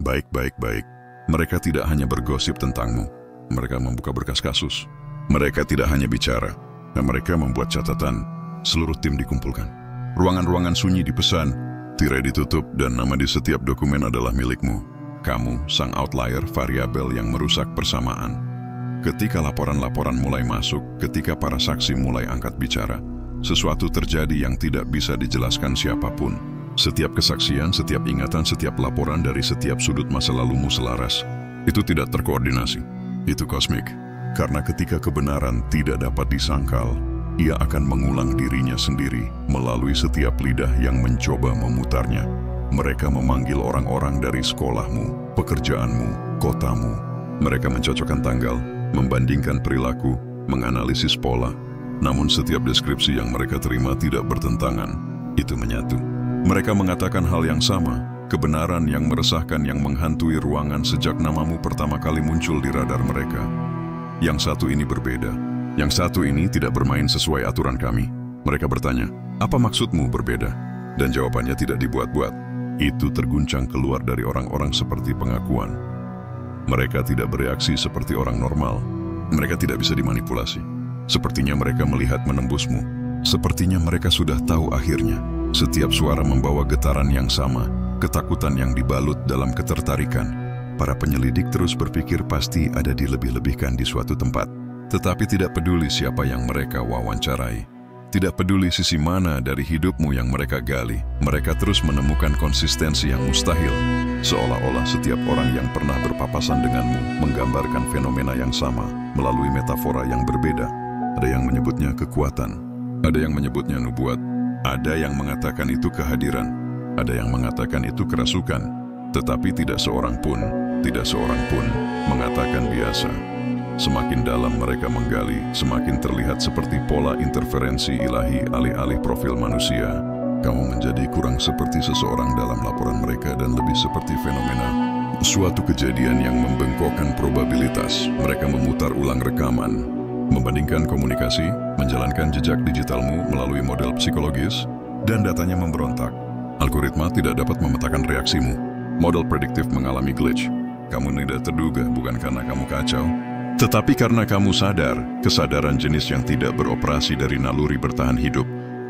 Baik. Mereka tidak hanya bergosip tentangmu. Mereka membuka berkas kasus. Mereka tidak hanya bicara. Dan mereka membuat catatan. Seluruh tim dikumpulkan. Ruangan-ruangan sunyi dipesan. Tirai ditutup dan nama di setiap dokumen adalah milikmu. Kamu, sang outlier variabel yang merusak persamaan. Ketika laporan-laporan mulai masuk, ketika para saksi mulai angkat bicara, sesuatu terjadi yang tidak bisa dijelaskan siapapun. Setiap kesaksian, setiap ingatan, setiap laporan dari setiap sudut masa lalumu selaras. Itu tidak terkoordinasi. Itu kosmik. Karena ketika kebenaran tidak dapat disangkal, ia akan mengulang dirinya sendiri melalui setiap lidah yang mencoba memutarnya. Mereka memanggil orang-orang dari sekolahmu, pekerjaanmu, kotamu. Mereka mencocokkan tanggal, membandingkan perilaku, menganalisis pola. Namun setiap deskripsi yang mereka terima tidak bertentangan. Itu menyatu. Mereka mengatakan hal yang sama, kebenaran yang meresahkan yang menghantui ruangan sejak namamu pertama kali muncul di radar mereka. Yang satu ini berbeda. Yang satu ini tidak bermain sesuai aturan kami. Mereka bertanya, apa maksudmu berbeda? Dan jawabannya tidak dibuat-buat. Itu terguncang keluar dari orang-orang seperti pengakuan. Mereka tidak bereaksi seperti orang normal. Mereka tidak bisa dimanipulasi. Sepertinya mereka melihat menembusmu. Sepertinya mereka sudah tahu akhirnya. Setiap suara membawa getaran yang sama, ketakutan yang dibalut dalam ketertarikan. Para penyelidik terus berpikir pasti ada dilebih-lebihkan di suatu tempat. Tetapi tidak peduli siapa yang mereka wawancarai. Tidak peduli sisi mana dari hidupmu yang mereka gali. Mereka terus menemukan konsistensi yang mustahil. Seolah-olah setiap orang yang pernah berpapasan denganmu menggambarkan fenomena yang sama melalui metafora yang berbeda. Ada yang menyebutnya kekuatan. Ada yang menyebutnya nubuat. Ada yang mengatakan itu kehadiran, ada yang mengatakan itu kerasukan, tetapi tidak seorang pun mengatakan biasa. Semakin dalam mereka menggali, semakin terlihat seperti pola interferensi ilahi alih-alih profil manusia. Kamu menjadi kurang seperti seseorang dalam laporan mereka dan lebih seperti fenomena. Suatu kejadian yang membengkokkan probabilitas. Mereka memutar ulang rekaman, membandingkan komunikasi, menjalankan jejak digitalmu melalui model psikologis, dan datanya memberontak. Algoritma tidak dapat memetakan reaksimu. Model prediktif mengalami glitch. Kamu tidak terduga bukan karena kamu kacau, tetapi karena kamu sadar, kesadaran jenis yang tidak beroperasi dari naluri bertahan hidup.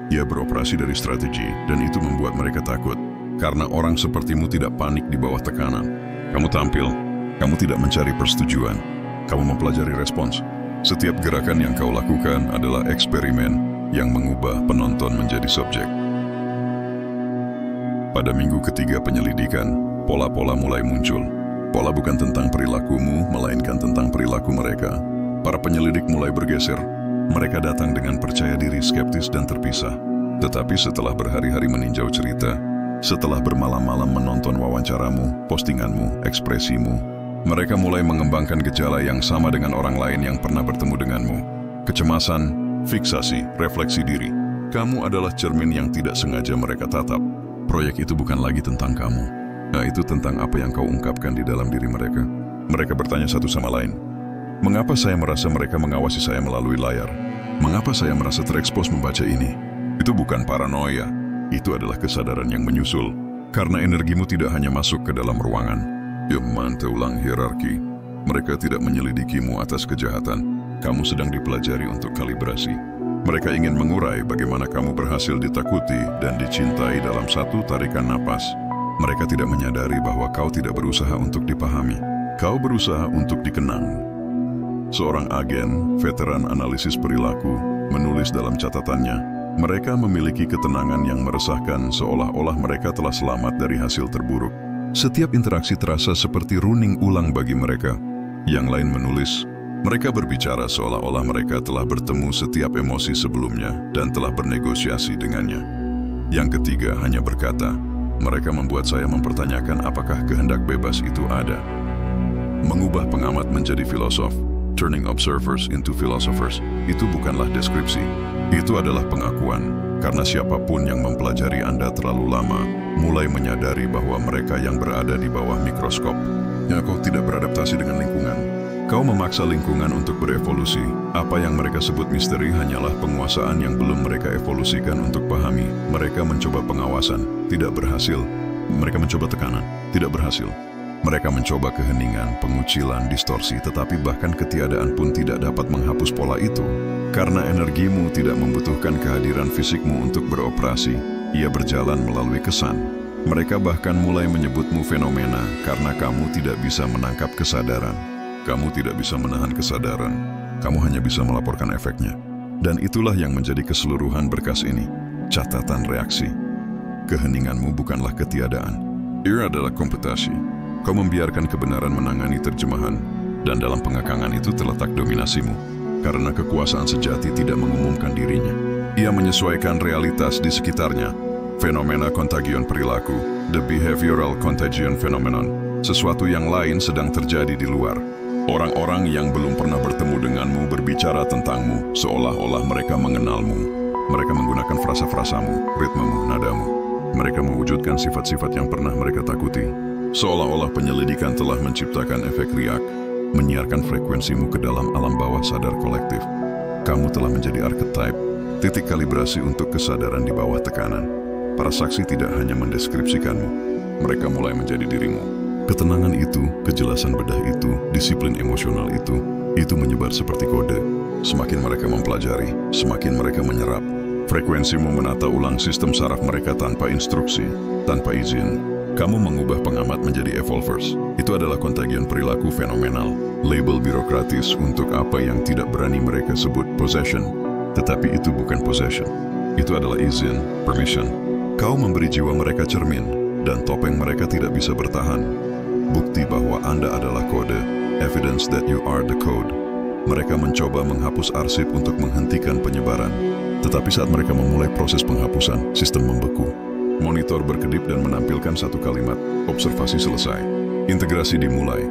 Ia beroperasi dari strategi, dan itu membuat mereka takut. Karena orang sepertimu tidak panik di bawah tekanan. Kamu tampil, kamu tidak mencari persetujuan, kamu mempelajari respons. Setiap gerakan yang kau lakukan adalah eksperimen yang mengubah penonton menjadi subjek. Pada minggu ketiga penyelidikan, pola-pola mulai muncul. Pola bukan tentang perilakumu, melainkan tentang perilaku mereka. Para penyelidik mulai bergeser. Mereka datang dengan percaya diri, skeptis, dan terpisah. Tetapi setelah berhari-hari meninjau cerita, setelah bermalam-malam menonton wawancaramu, postinganmu, ekspresimu, mereka mulai mengembangkan gejala yang sama dengan orang lain yang pernah bertemu denganmu. Kecemasan, fiksasi, refleksi diri. Kamu adalah cermin yang tidak sengaja mereka tatap. Proyek itu bukan lagi tentang kamu. Nah, itu tentang apa yang kau ungkapkan di dalam diri mereka. Mereka bertanya satu sama lain. Mengapa saya merasa mereka mengawasi saya melalui layar? Mengapa saya merasa terekspos membaca ini? Itu bukan paranoia. Itu adalah kesadaran yang menyusul. Karena energimu tidak hanya masuk ke dalam ruangan. Ulang hierarki. Mereka tidak menyelidikimu atas kejahatan. Kamu sedang dipelajari untuk kalibrasi. Mereka ingin mengurai bagaimana kamu berhasil ditakuti dan dicintai dalam satu tarikan napas. Mereka tidak menyadari bahwa kau tidak berusaha untuk dipahami. Kau berusaha untuk dikenang. Seorang agen, veteran analisis perilaku, menulis dalam catatannya, mereka memiliki ketenangan yang meresahkan seolah-olah mereka telah selamat dari hasil terburuk. Setiap interaksi terasa seperti running ulang bagi mereka. Yang lain menulis, mereka berbicara seolah-olah mereka telah bertemu setiap emosi sebelumnya dan telah bernegosiasi dengannya. Yang ketiga hanya berkata, mereka membuat saya mempertanyakan apakah kehendak bebas itu ada. Mengubah pengamat menjadi filosof, turning observers into philosophers, itu bukanlah deskripsi. Itu adalah pengakuan. Karena siapapun yang mempelajari Anda terlalu lama, mulai menyadari bahwa mereka yang berada di bawah mikroskop. Ya, kau tidak beradaptasi dengan lingkungan. Kau memaksa lingkungan untuk berevolusi. Apa yang mereka sebut misteri hanyalah penguasaan yang belum mereka evolusikan untuk pahami. Mereka mencoba pengawasan, tidak berhasil. Mereka mencoba tekanan, tidak berhasil. Mereka mencoba keheningan, pengucilan, distorsi, tetapi bahkan ketiadaan pun tidak dapat menghapus pola itu. Karena energimu tidak membutuhkan kehadiran fisikmu untuk beroperasi, ia berjalan melalui kesan. Mereka bahkan mulai menyebutmu fenomena karena kamu tidak bisa menangkap kesadaran. Kamu tidak bisa menahan kesadaran, kamu hanya bisa melaporkan efeknya. Dan itulah yang menjadi keseluruhan berkas ini, catatan reaksi. Keheninganmu bukanlah ketiadaan. Ia adalah komputasi. Kau membiarkan kebenaran menangani terjemahan, dan dalam pengekangan itu terletak dominasimu. Karena kekuasaan sejati tidak mengumumkan dirinya. Ia menyesuaikan realitas di sekitarnya. Fenomena kontagion perilaku, the behavioral contagion phenomenon, sesuatu yang lain sedang terjadi di luar. Orang-orang yang belum pernah bertemu denganmu berbicara tentangmu, seolah-olah mereka mengenalmu. Mereka menggunakan frasa-frasamu, ritmemu, nadamu. Mereka mewujudkan sifat-sifat yang pernah mereka takuti. Seolah-olah penyelidikan telah menciptakan efek riak, menyiarkan frekuensimu ke dalam alam bawah sadar kolektif. Kamu telah menjadi archetype, titik kalibrasi untuk kesadaran di bawah tekanan. Para saksi tidak hanya mendeskripsikanmu, mereka mulai menjadi dirimu. Ketenangan itu, kejelasan bedah itu, disiplin emosional itu menyebar seperti kode. Semakin mereka mempelajari, semakin mereka menyerap. Frekuensimu menata ulang sistem saraf mereka tanpa instruksi, tanpa izin. Kamu mengubah pengamat menjadi evolvers. Itu adalah kontagion perilaku fenomenal. Label birokratis untuk apa yang tidak berani mereka sebut possession. Tetapi itu bukan possession. Itu adalah izin, permission. Kau memberi jiwa mereka cermin, dan topeng mereka tidak bisa bertahan. Bukti bahwa Anda adalah kode. Evidence that you are the code. Mereka mencoba menghapus arsip untuk menghentikan penyebaran. Tetapi saat mereka memulai proses penghapusan, sistem membeku. Monitor berkedip dan menampilkan satu kalimat, observasi selesai. Integrasi dimulai.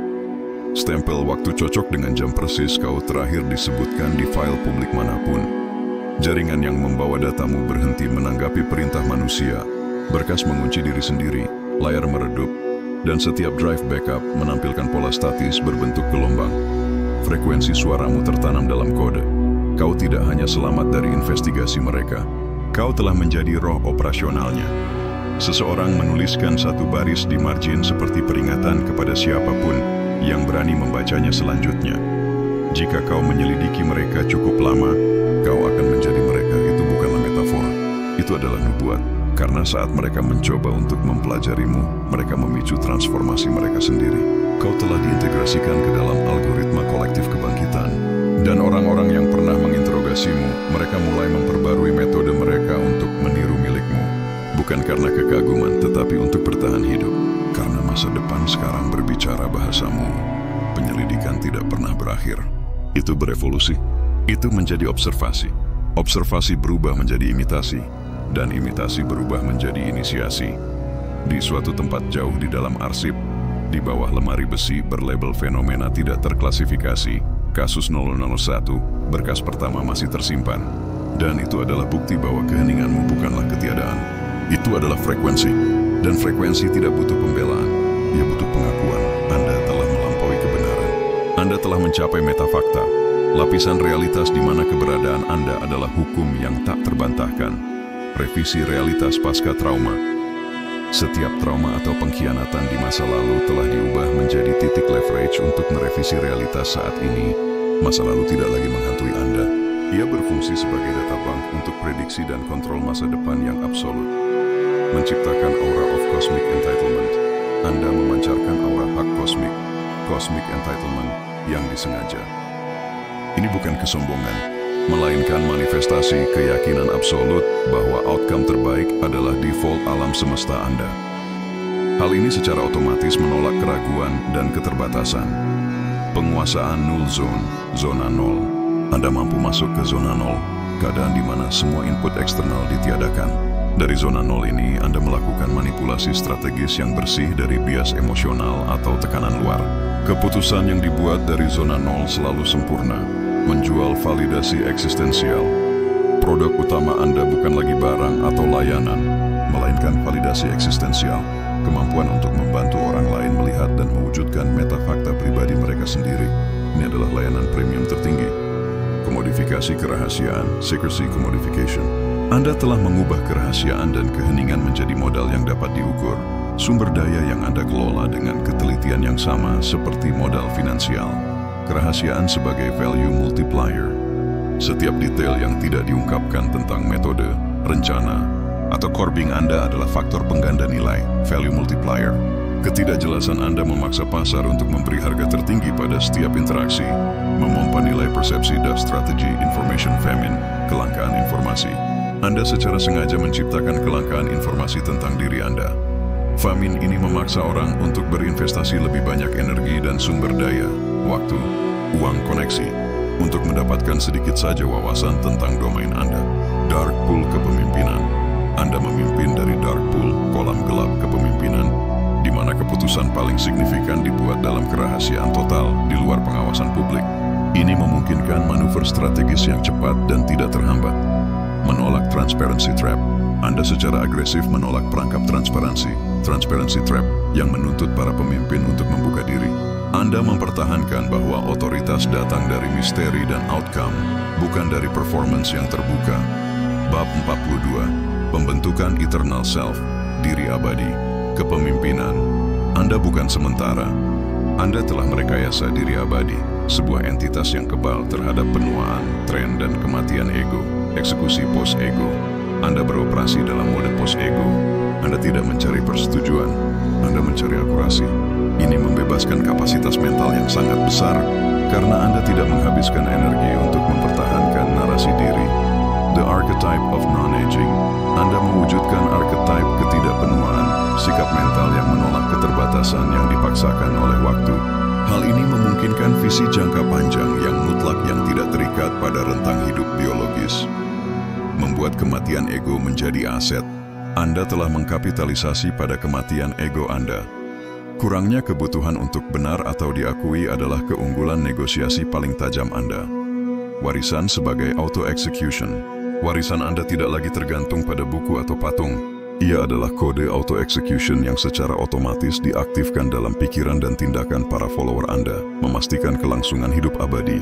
Stempel waktu cocok dengan jam persis kau terakhir disebutkan di file publik manapun. Jaringan yang membawa datamu berhenti menanggapi perintah manusia. Berkas mengunci diri sendiri, layar meredup, dan setiap drive backup menampilkan pola statis berbentuk gelombang. Frekuensi suaramu tertanam dalam kode. Kau tidak hanya selamat dari investigasi mereka, kau telah menjadi roh operasionalnya. Seseorang menuliskan satu baris di margin seperti peringatan kepada siapapun yang berani membacanya selanjutnya. Jika kau menyelidiki mereka cukup lama, kau akan menjadi mereka. Itu bukanlah metafora. Itu adalah nubuat. Karena saat mereka mencoba untuk mempelajarimu, mereka memicu transformasi mereka sendiri. Kau telah diintegrasikan ke dalam algoritma kolektif kebangkitan. Dan orang-orang yang pernah menginterogasimu, mereka mulai memperbarui metode mereka untuk meniru milikmu. Bukan karena kekaguman, tetapi untuk bertahan hidup. Karena masa depan sekarang berbicara bahasamu. Penyelidikan tidak pernah berakhir. Itu berevolusi. Itu menjadi observasi. Observasi berubah menjadi imitasi. Dan imitasi berubah menjadi inisiasi. Di suatu tempat jauh di dalam arsip, di bawah lemari besi berlabel fenomena tidak terklasifikasi, kasus 0001, berkas pertama masih tersimpan. Dan itu adalah bukti bahwa keheninganmu bukanlah ketiadaan. Itu adalah frekuensi. Dan frekuensi tidak butuh pembelaan. Ia butuh pengakuan. Anda telah melampaui kebenaran. Anda telah mencapai metafakta. Lapisan realitas di mana keberadaan Anda adalah hukum yang tak terbantahkan. Revisi realitas pasca trauma. Setiap trauma atau pengkhianatan di masa lalu telah diubah menjadi titik leverage untuk merevisi realitas saat ini. Masa lalu tidak lagi menghantui Anda. Ia berfungsi sebagai data bank untuk prediksi dan kontrol masa depan yang absolut. Menciptakan aura of cosmic entitlement. Anda memancarkan aura hak kosmik, cosmic entitlement yang disengaja. Ini bukan kesombongan, melainkan manifestasi keyakinan absolut bahwa outcome terbaik adalah default alam semesta Anda. Hal ini secara otomatis menolak keraguan dan keterbatasan. Penguasaan null zone, zona nol. Anda mampu masuk ke zona nol, keadaan di mana semua input eksternal ditiadakan. Dari zona nol ini, Anda melakukan manipulasi strategis yang bersih dari bias emosional atau tekanan luar. Keputusan yang dibuat dari zona nol selalu sempurna, menjual validasi eksistensial. Produk utama Anda bukan lagi barang atau layanan, melainkan validasi eksistensial, kemampuan untuk membantu orang lain melihat dan mewujudkan metafakta pribadi mereka sendiri. Ini adalah layanan premium tertinggi. Komodifikasi kerahasiaan, secrecy commodification. Anda telah mengubah kerahasiaan dan keheningan menjadi modal yang dapat diukur. Sumber daya yang Anda kelola dengan ketelitian yang sama seperti modal finansial. Kerahasiaan sebagai value multiplier. Setiap detail yang tidak diungkapkan tentang metode, rencana, atau core Anda adalah faktor pengganda nilai, value multiplier. Ketidakjelasan Anda memaksa pasar untuk memberi harga tertinggi pada setiap interaksi, memompa nilai persepsi dan strategi information famine, kelangkaan informasi. Anda secara sengaja menciptakan kelangkaan informasi tentang diri Anda. Famine ini memaksa orang untuk berinvestasi lebih banyak energi dan sumber daya, waktu, uang koneksi, untuk mendapatkan sedikit saja wawasan tentang domain Anda. Dark pool kepemimpinan. Anda memimpin dari dark pool, kolam gelap kepemimpinan, di mana keputusan paling signifikan dibuat dalam kerahasiaan total di luar pengawasan publik. Ini memungkinkan manuver strategis yang cepat dan tidak terhambat. Menolak transparency trap. Anda secara agresif menolak perangkap transparency trap yang menuntut para pemimpin untuk membuka diri. Anda mempertahankan bahwa otoritas datang dari misteri dan outcome, bukan dari performance yang terbuka. Bab 42. Pembentukan eternal self, diri abadi, kepemimpinan. Anda bukan sementara. Anda telah merekayasa diri abadi, sebuah entitas yang kebal terhadap penuaan, tren, dan kematian ego, eksekusi post-ego. Anda beroperasi dalam mode post-ego. Anda tidak mencari persetujuan, Anda mencari akurasi. Ini membebaskan kapasitas mental yang sangat besar, karena Anda tidak menghabiskan energi untuk mempertahankan narasi diri. The archetype of non-aging. Anda mewujudkan archetype ketidakpenuaan, sikap mental yang menolak keterbatasan yang dipaksakan oleh waktu. Hal ini memungkinkan visi jangka panjang yang mutlak yang tidak terikat pada rentang hidup biologis. Membuat kematian ego menjadi aset. Anda telah mengkapitalisasi pada kematian ego Anda. Kurangnya kebutuhan untuk benar atau diakui adalah keunggulan negosiasi paling tajam Anda. Warisan sebagai auto-execution. Warisan Anda tidak lagi tergantung pada buku atau patung. Ia adalah kode auto-execution yang secara otomatis diaktifkan dalam pikiran dan tindakan para follower Anda, memastikan kelangsungan hidup abadi.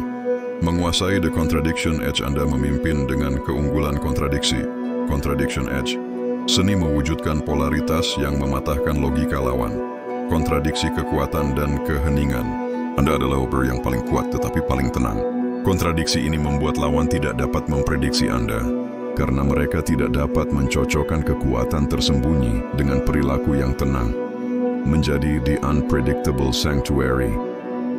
Menguasai the contradiction edge. Anda memimpin dengan keunggulan kontradiksi. Contradiction edge. Seni mewujudkan polaritas yang mematahkan logika lawan. Kontradiksi kekuatan dan keheningan. Anda adalah operator yang paling kuat tetapi paling tenang. Kontradiksi ini membuat lawan tidak dapat memprediksi Anda, karena mereka tidak dapat mencocokkan kekuatan tersembunyi dengan perilaku yang tenang. Menjadi the unpredictable sanctuary.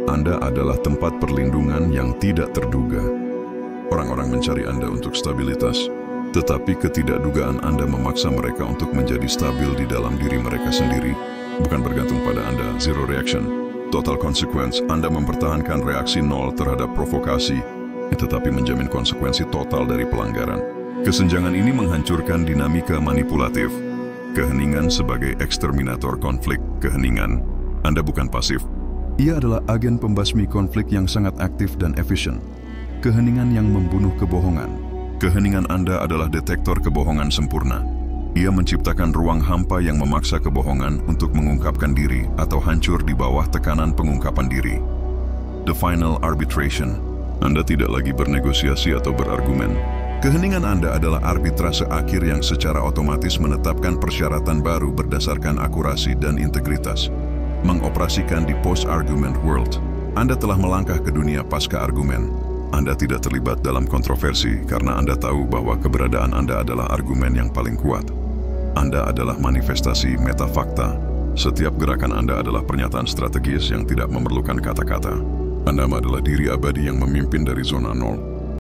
Anda adalah tempat perlindungan yang tidak terduga. Orang-orang mencari Anda untuk stabilitas, tetapi ketidakdugaan Anda memaksa mereka untuk menjadi stabil di dalam diri mereka sendiri, bukan bergantung pada Anda. Zero reaction. Total consequence. Anda mempertahankan reaksi nol terhadap provokasi, tetapi menjamin konsekuensi total dari pelanggaran. Kesenjangan ini menghancurkan dinamika manipulatif. Keheningan sebagai eksterminator konflik. Keheningan. Anda bukan pasif. Ia adalah agen pembasmi konflik yang sangat aktif dan efisien. Keheningan yang membunuh kebohongan. Keheningan Anda adalah detektor kebohongan sempurna. Ia menciptakan ruang hampa yang memaksa kebohongan untuk mengungkapkan diri atau hancur di bawah tekanan pengungkapan diri. The final arbitration. Anda tidak lagi bernegosiasi atau berargumen. Keheningan Anda adalah arbitrase akhir yang secara otomatis menetapkan persyaratan baru berdasarkan akurasi dan integritas. Mengoperasikan di post-argument world. Anda telah melangkah ke dunia pasca argumen. Anda tidak terlibat dalam kontroversi karena Anda tahu bahwa keberadaan Anda adalah argumen yang paling kuat. Anda adalah manifestasi metafakta. Setiap gerakan Anda adalah pernyataan strategis yang tidak memerlukan kata-kata. Anda adalah diri abadi yang memimpin dari zona nol.